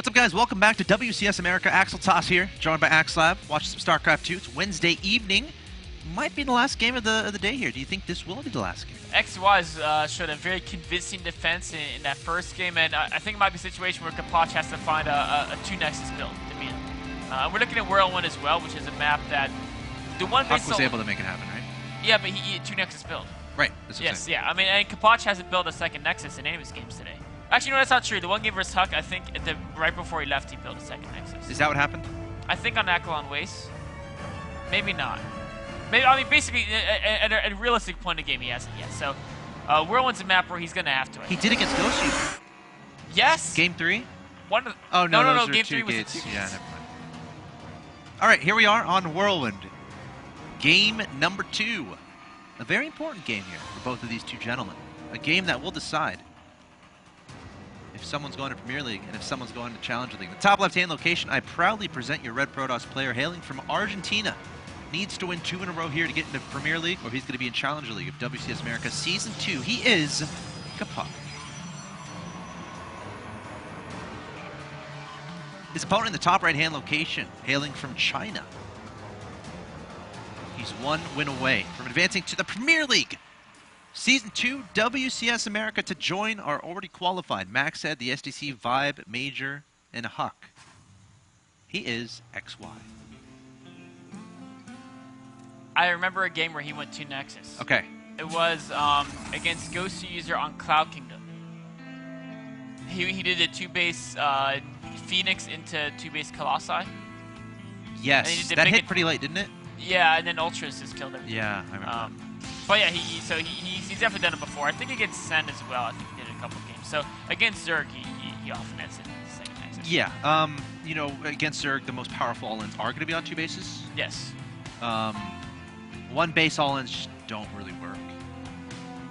What's up, guys? Welcome back to WCS America. Axel Toss here, joined by Axlab. Watching some StarCraft 2. It's Wednesday evening. Might be the last game of the day here. Do you think this will be the last game? XY's showed a very convincing defense in that first game, and I think it might be a situation where Capoch has to find a 2 Nexus build to beat him. We're looking at World 1 as well, which is a map that the one Huck was able to make it happen, right? Yeah, but he 2 Nexus build. Right. That's what Yes, yeah. I mean, and Capoch hasn't built a second Nexus in any of his games today. Actually, no, that's not true. The one game versus Huck, I think right before he left, he built a second Nexus. Is that what happened? I think on Akalon Waste. Maybe not. Maybe, I mean, basically, at a realistic point of the game, he hasn't yet. So, World 1's a map where he's going to have to. He did against Ghost. Yes. Game 3? One of the, oh, no, no. Game Game 3 was gates. the 2 Yeah, gates. never mind. All right, here we are on Whirlwind. Game number 2. A very important game here for both of these two gentlemen. A game that will decide if someone's going to Premier League and if someone's going to Challenger League. The top left-hand location, I proudly present your Red Protoss player hailing from Argentina. Needs to win 2 in a row here to get into Premier League, or he's going to be in Challenger League of WCS America Season 2. He is Capoch. His opponent in the top right-hand location, hailing from China. He's 1 win away from advancing to the Premier League. Season 2, WCS America, to join our already qualified Max Head, the SDC, Vibe, Major, and Huck. He is XY. I remember a game where he went 2 Nexus. Okay. It was against Ghost User on Cloud Kingdom. He did a 2-base Phoenix into 2-base Colossi. Yes, that hit pretty late, didn't it? Yeah, and then Ultras just killed everything. Yeah, I remember. But yeah, he's definitely done it before. I think against Sen as well. I think he did it a couple games. So against Zerg, he often ends it in the second Nexus. Yeah, you know, against Zerg, the most powerful all-ins are going to be on 2 bases. Yes. 1 base all-ins just don't really work.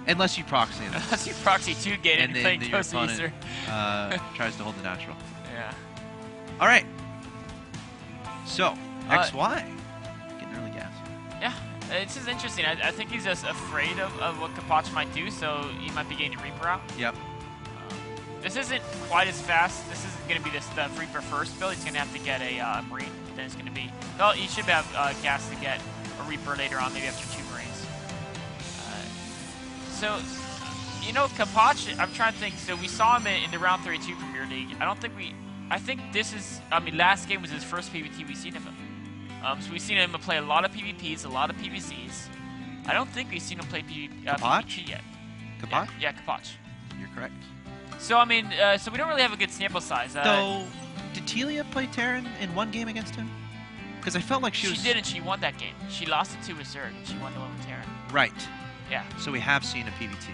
Unless you proxy them. Unless you proxy 2 gate and you're playing your Ghost opponent User. tries to hold the natural. Yeah. All right. So, XY. Getting early gas. Yeah. This is interesting. I think he's just afraid of what Capoch might do, so he might be getting Reaper out. Yep. This isn't quite as fast. This isn't going to be the Reaper first build. He's going to have to get a Marine. Then it's going to be... Well, he should have gas to get a Reaper later on, maybe after 2 Marines. So, you know, Capoch, I'm trying to think. So we saw him in the Round 32 Premier League. I think this is... I mean, last game was his first PvT we've seen of him. So we've seen him play a lot of PvPs, a lot of PvCs. I don't think we've seen him play PvP yet. Capoch? Yeah, Capoch. You're correct. So, I mean, so we don't really have a good sample size. Though, did Telia play Terran in 1 game against him? Because I felt like she was... She did, and she won that game. She lost it to Zerg, and she won the one with Terran. Right. Yeah. So we have seen a PvT.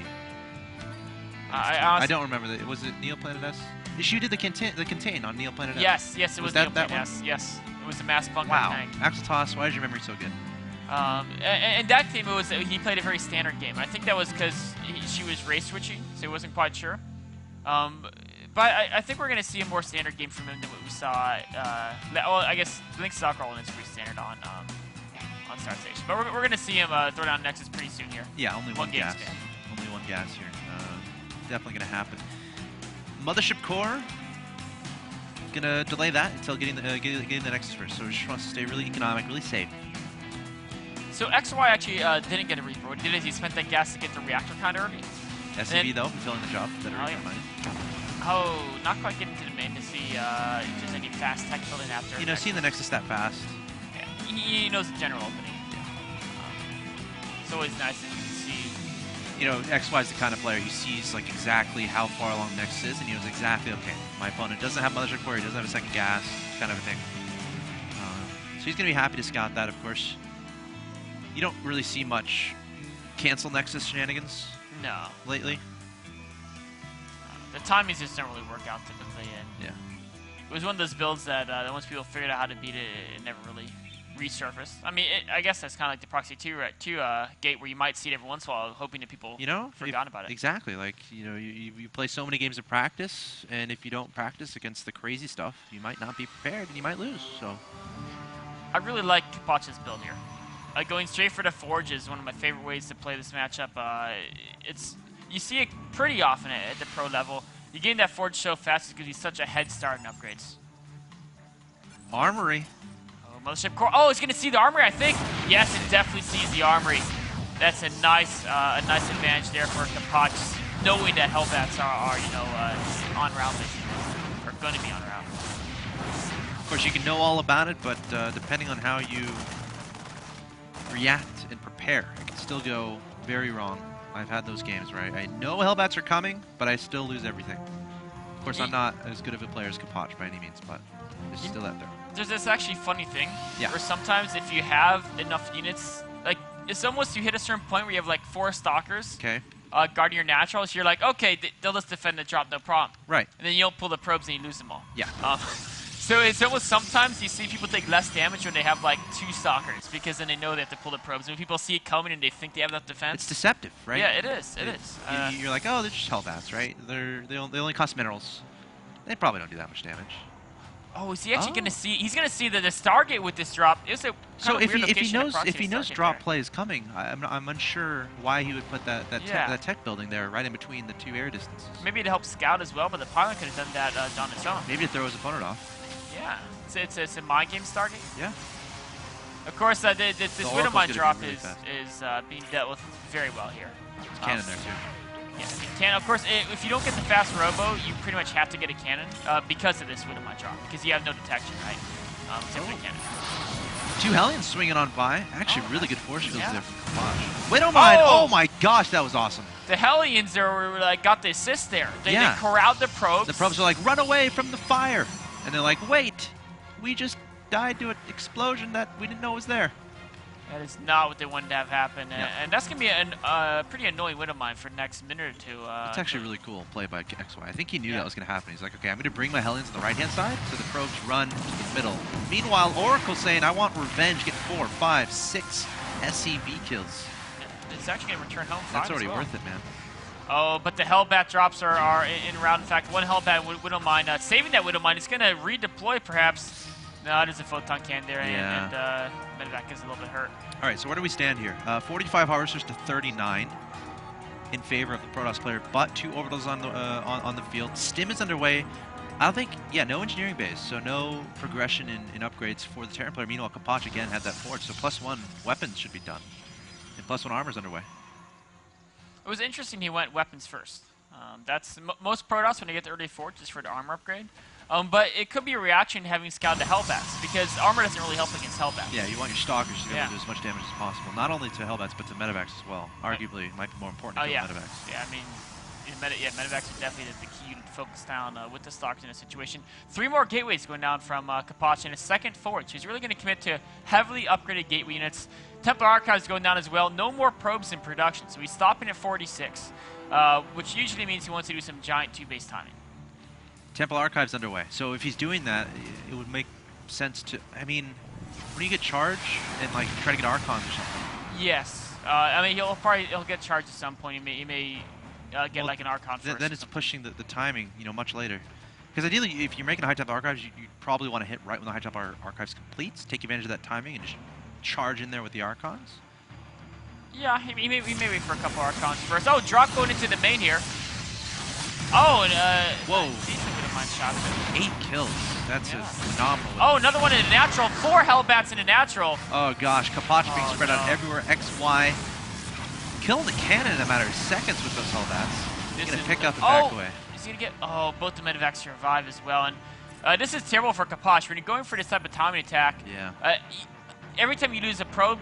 I don't remember. Was it Neoplanet S? She did the contain on Neoplanet S. Yes, it was that Neoplanet one? S. Yes, it was the mass bunker Wow. tank. Axel Toss, why is your memory so good? And that game, he played a very standard game. I think that was because she was race switching, so he wasn't quite sure. But I think we're going to see a more standard game from him than what we saw. Well, I guess Link Soccer All-In is pretty standard on Star Station. But we're going to see him throw down Nexus pretty soon here. Yeah, only one gas. Only 1 gas here. Definitely going to happen. Mothership Core, going to delay that until getting the Nexus first. So just wants to stay really economic, really safe. So XY actually didn't get a Reaper. What he did is he spent that gas to get the reactor kind of early. SCV though, fulfilling the job. Oh, not quite getting to the main to see if there's any fast tech building after. You know, seeing the Nexus that fast. Yeah, he knows the general opening. Yeah. It's always nice to see. You know, XY is the kind of player he sees like exactly how far along Nexus is, and he knows exactly, okay, my opponent doesn't have Mothership Core, he doesn't have a second gas, kind of a thing. So he's going to be happy to scout that, of course. You don't really see much cancel Nexus shenanigans. No. Lately. The timings just don't really work out typically, and yeah, it was one of those builds that once people figured out how to beat it, it never really resurfaced. I mean, I guess that's kind of like the Proxy 2 gate where you might see it every once in a while, hoping that people forgot about it. Exactly. Like, you know, you play so many games of practice, and if you don't practice against the crazy stuff, you might not be prepared, and you might lose. So, I really like Capoch's build here. Going straight for the Forge is one of my favorite ways to play this matchup. You see it pretty often at the pro level. You gain that forge so fast because he's such a head start in upgrades. Armory. Oh, Mothership Core. Oh, it's going to see the armory, I think. Yes, it definitely sees the armory. That's a nice advantage there for Capoch, knowing that Hellbats are on route basically, or going to be on route. Of course, you can know all about it, but depending on how you react and prepare, it can still go very wrong. I've had those games where I know Hellbats are coming, but I still lose everything. Of course, I'm not as good of a player as Capoch by any means, but it's still out there. There's this actually funny thing where sometimes if you have enough units, like it's almost you hit a certain point where you have like 4 stalkers guarding your naturals, you're like, okay, they'll just defend the drop, no problem. Right. And then you don't pull the probes and you lose them all. Yeah. So it's almost sometimes you see people take less damage when they have like 2 stalkers because then they know they have to pull the probes. And when people see it coming and they think they have enough defense. It's deceptive, right? Yeah, it is. It is. You're like, oh, they're just Hellbats, right? They only cost minerals. They probably don't do that much damage. Oh, is he actually going to see? He's going to see the Stargate with this drop. It was a so if he knows drop there. play is coming, I'm unsure why he would put that tech building there right in between the 2 air distances. Maybe to help scout as well, but the pilot could have done that on its own. Maybe to throw his opponent off. Yeah, it's a mind game Stargate. Yeah. Of course, this Widowmine drop really is being dealt with very well here. There's a cannon there too. Yeah, cannon. Of course, if you don't get the fast robo, you pretty much have to get a cannon because of this Widowmine drop, because you have no detection, right? Except for the cannon. 2 Hellions swinging on by. Actually, really good force fields there from Capoch. Widowmine! Oh my gosh, that was awesome. The Hellions got the assist there. They corralled the probes. The probes are like, run away from the fire. And they're like, wait, we just died to an explosion that we didn't know was there. That is not what they wanted to have happen. And that's going to be a pretty annoying Widowmine for the next minute or two. It's actually really cool play by XY. I think he knew that was going to happen. He's like, okay, I'm going to bring my Hellions on the right-hand side so the probes run to the middle. Meanwhile, Oracle saying, I want revenge, get 4, 5, 6 SCV kills. It's actually going to return home. That's already worth it, man. Oh, but the Hellbat drops are in route. In fact, one Hellbat Widowmine saving that Widowmine. It's going to redeploy, perhaps. No, it is a photon can there, and Medevac is a little bit hurt. All right, so where do we stand here? 45 harvesters to 39 in favor of the Protoss player, but 2 orbitals on the field. Stim is underway. I don't think, no engineering base, so no progression in upgrades for the Terran player. Meanwhile, Capoch again had that forge, so +1 weapons should be done, and +1 armor is underway. It was interesting he went weapons first. That's most Protoss when they get the early forge is for the armor upgrade. But it could be a reaction to having scouted the Hellbats, because armor doesn't really help against Hellbats. Yeah, you want your Stalkers to be able to do as much damage as possible. Not only to Hellbats, but to Medevacs as well. Arguably, it might be more important to kill Medevacs. Yeah, I mean, Medevacs are definitely the key unit to focus down with the Stalkers in a situation. 3 more gateways going down from Capoch and a second forge. He's really going to commit to heavily upgraded gateway units. Templar Archives going down as well. No more probes in production, so he's stopping at 46, which usually means he wants to do some giant 2-base timing. Temple Archives underway. So if he's doing that, it would make sense to, I mean, when you get charged and like try to get Archons or something. Yes. I mean, he'll get charged at some point. He may get like an Archon first. Then it's pushing the timing, much later. Because ideally, if you're making a high-tempo Archives, you probably want to hit right when the high-tempo Archives completes, take advantage of that timing, and just charge in there with the Archons. Yeah, he may wait for a couple Archons first. Oh, drop going into the main here. Oh, and whoa. Decent bit of mine shot. 8 kills. That's a phenomenal. Oh, another one in a natural. 4 Hellbats in a natural. Oh gosh, Capoch being spread out everywhere. XY killing the cannon in a matter of seconds with those Hellbats. He's gonna pick up and back away. He's gonna get. Oh, both the Medevacs survive as well, and this is terrible for Capoch when you're going for this type of timing attack. Yeah. Every time you lose a probe,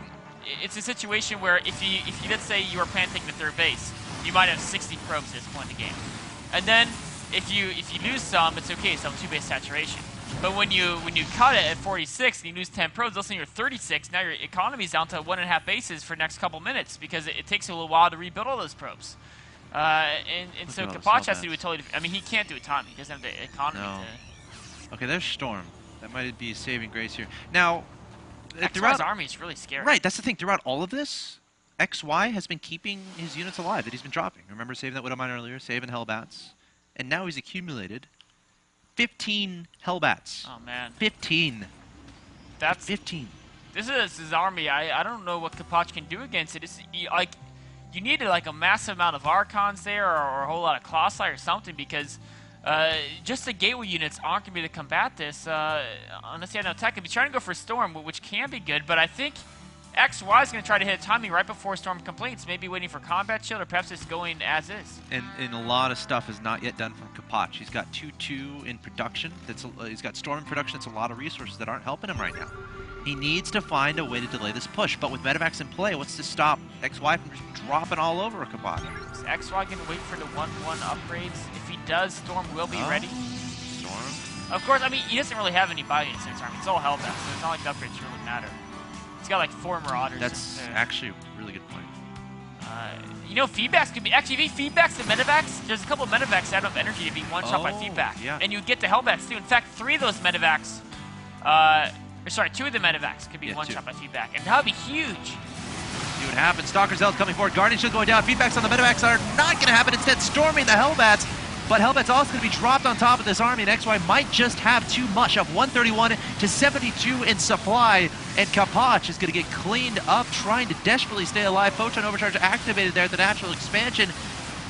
it's a situation where if you let's say you were planning taking the 3rd base, you might have 60 probes at this point in the game. And then, if you lose some, it's okay, some 2-base saturation. But when you cut it at 46 and you lose 10 probes, let's say you're 36, now your economy's down to 1.5 bases for the next couple minutes because it takes a little while to rebuild all those probes. And so Capoch has to do a totally different. I mean, he can't do a timing. He doesn't have the economy to. Okay, there's Storm. That might be a saving grace here. Now, XY's army is really scary. Right, that's the thing. Throughout all of this, XY has been keeping his units alive that he's been dropping. Remember saving that Widowmine earlier, saving Hellbats. And now he's accumulated 15 Hellbats. Oh, man. 15. That's 15. This is his army. I don't know what Capoch can do against it. You needed like a massive amount of Archons there or a whole lot of Colossi or something because just the gateway units aren't going to be able to combat this unless you have no tech. If you're trying to go for Storm, which can be good, but I think XY is going to try to hit a timing right before Storm completes, maybe waiting for Combat Shield, or perhaps just going as is. And a lot of stuff is not yet done from Capoch. He's got 2-2 in production. He's got Storm in production. It's a lot of resources that aren't helping him right now. He needs to find a way to delay this push, but with Medivacs in play, what's to stop XY from just dropping all over a Capoch? Is XY going to wait for the 1-1 upgrades? If he does, Storm will be ready. Storm. Of course, I mean, he doesn't really have any bio units in his army. It's all Hellbat, so it's not like the upgrades really matter. He's got like 4 Marauders. That's actually a really good point. You know, feedbacks could be... Actually, if he feedbacks the Medivacs, there's a couple of Medivacs out of energy to be one-shot by feedback. Yeah. And you get the Hellbats, too. In fact, 3 of those Medivacs... or sorry, 2 of the Medivacs could be one-shot by feedback. And that would be huge. See what happens. Stalker Zealot coming forward. Guardian Shield going down. Feedbacks on the Medivacs are not going to happen. Instead, storming the Hellbats. But Hellbat's also going to be dropped on top of this army, and XY might just have too much of 131 to 72 in supply, and Capoch is going to get cleaned up, trying to desperately stay alive. Photon Overcharge activated there at the natural expansion.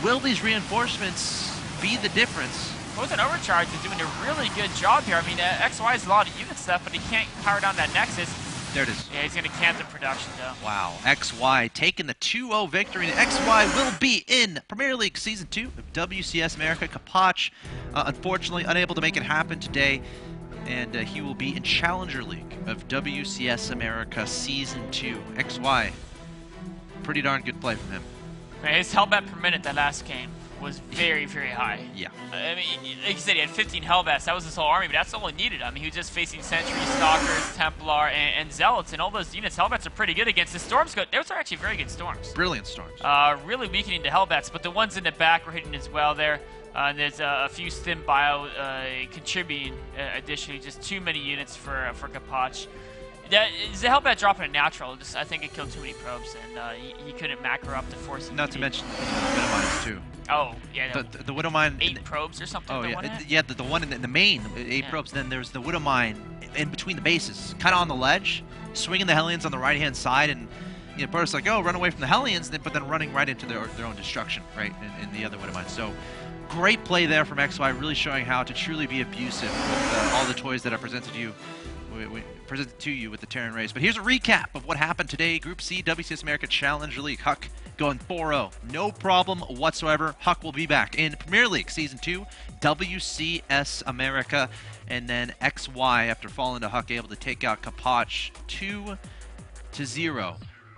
Will these reinforcements be the difference? Photon Overcharge is doing a really good job here. I mean, XY has a lot of unit stuff, but he can't power down that Nexus. There it is. Yeah, he's going to camp the production, though. Wow. XY taking the 2-0 victory. And XY will be in Premier League Season 2 of WCS America. Capoch, unfortunately, unable to make it happen today. And he will be in Challenger League of WCS America Season 2. XY, pretty darn good play from him. Man, his Hellbat per minute that last game was very, very high. Yeah. I mean, like you said, he had 15 Hellbats. That was his whole army, but that's all he needed. I mean, he was just facing Sentry, Stalkers, Templar, and Zealots, and all those units. Hellbats are pretty good against the Storms. Those are actually very good Storms. Brilliant Storms. Really weakening the Hellbats, but the ones in the back were hitting as well there. And there's a few Stim Bio contributing additionally. Just too many units for Capoch. The Hellbat dropping a natural. I think it killed too many probes, and he couldn't macro up to force. Not to mention the Widowmines too. Oh yeah, the Widowmine. 8 probes or something. Oh yeah, the one in the main 8 probes. Then there's the Widowmine in between the bases, kind of on the ledge, swinging the Hellions on the right hand side, and you know, Burt's like, oh, run away from the Hellions, but then running right into their own destruction, right, in the other Widowmine. So. Great play there from XY, really showing how to truly be abusive with all the toys that are presented to you with the Terran race. But here's a recap of what happened today. Group C, WCS America Challenger League. Huck going 4-0. No problem whatsoever. Huck will be back in Premier League Season 2, WCS America. And then XY, after falling to Huck, able to take out Capoch 2-0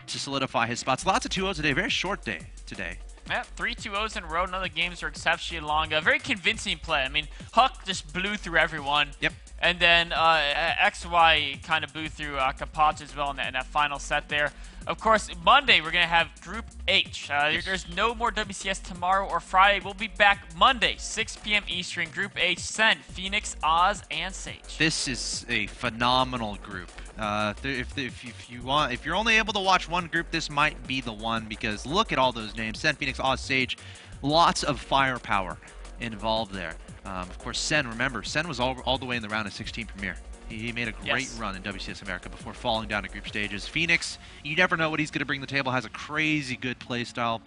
to solidify his spots. Lots of 2-0 today. Very short day today. Yeah, 3 2-0s in a row. None of the games were exceptionally long. A very convincing play. I mean, Huck just blew through everyone. Yep. And then XY kind of blew through Capoch as well in that final set there. Of course, Monday we're going to have Group H. There's no more WCS tomorrow or Friday. We'll be back Monday, 6 p.m. Eastern. Group H, Sen, Phoenix, Oz, and Sage. This is a phenomenal group. If you're only able to watch one group, this might be the one, because look at all those names: Sen, Phoenix, Oz, Sage. Lots of firepower involved there. Of course, Sen. Remember, Sen was all the way in the round of 16 Premier. He made a great run in WCS America before falling down to group stages. Phoenix, you never know what he's going to bring to the table. Has a crazy good play style,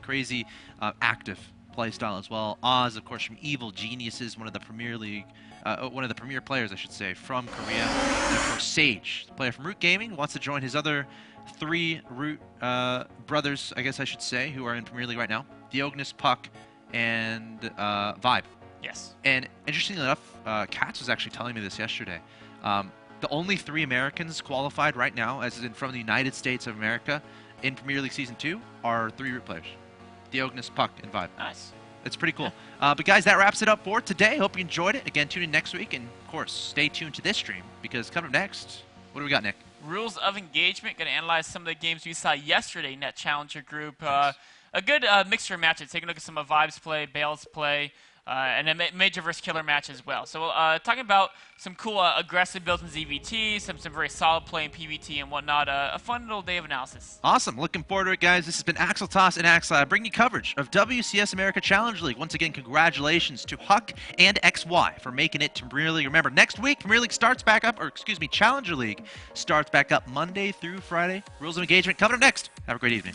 crazy active play style as well. Oz, of course, from Evil Geniuses, one of the Premier League, one of the premier players, I should say, from Korea. And of course, Sage, the player from Root Gaming, wants to join his other 3 Root brothers, I guess I should say, who are in Premier League right now: Diognus, Puck, and Vibe. Yes. And interestingly enough, Katz was actually telling me this yesterday. The only 3 Americans qualified right now, as in from the United States of America, in Premier League Season 2, are 3 Root players: Diognus, Puck, and Vibe. Nice. It's pretty cool. But guys, that wraps it up for today. Hope you enjoyed it. Again, tune in next week, and of course, stay tuned to this stream, because coming up next, what do we got, Nick? Rules of Engagement. Going to analyze some of the games we saw yesterday in that Challenger group. A good mixture of matches. Taking a look at some of Vibe's play, Bale's play, and a Major vs. Killer match as well. So talking about some cool aggressive builds in ZVT, some very solid play in PVT and whatnot. A fun little day of analysis. Awesome. Looking forward to it, guys. This has been Axel Toss and Axel, bringing you coverage of WCS America Challenge League. Once again, congratulations to Huck and XY for making it to Premier League. Remember, next week, Premier League starts back up, or excuse me, Challenger League starts back up Monday through Friday. Rules of Engagement coming up next. Have a great evening.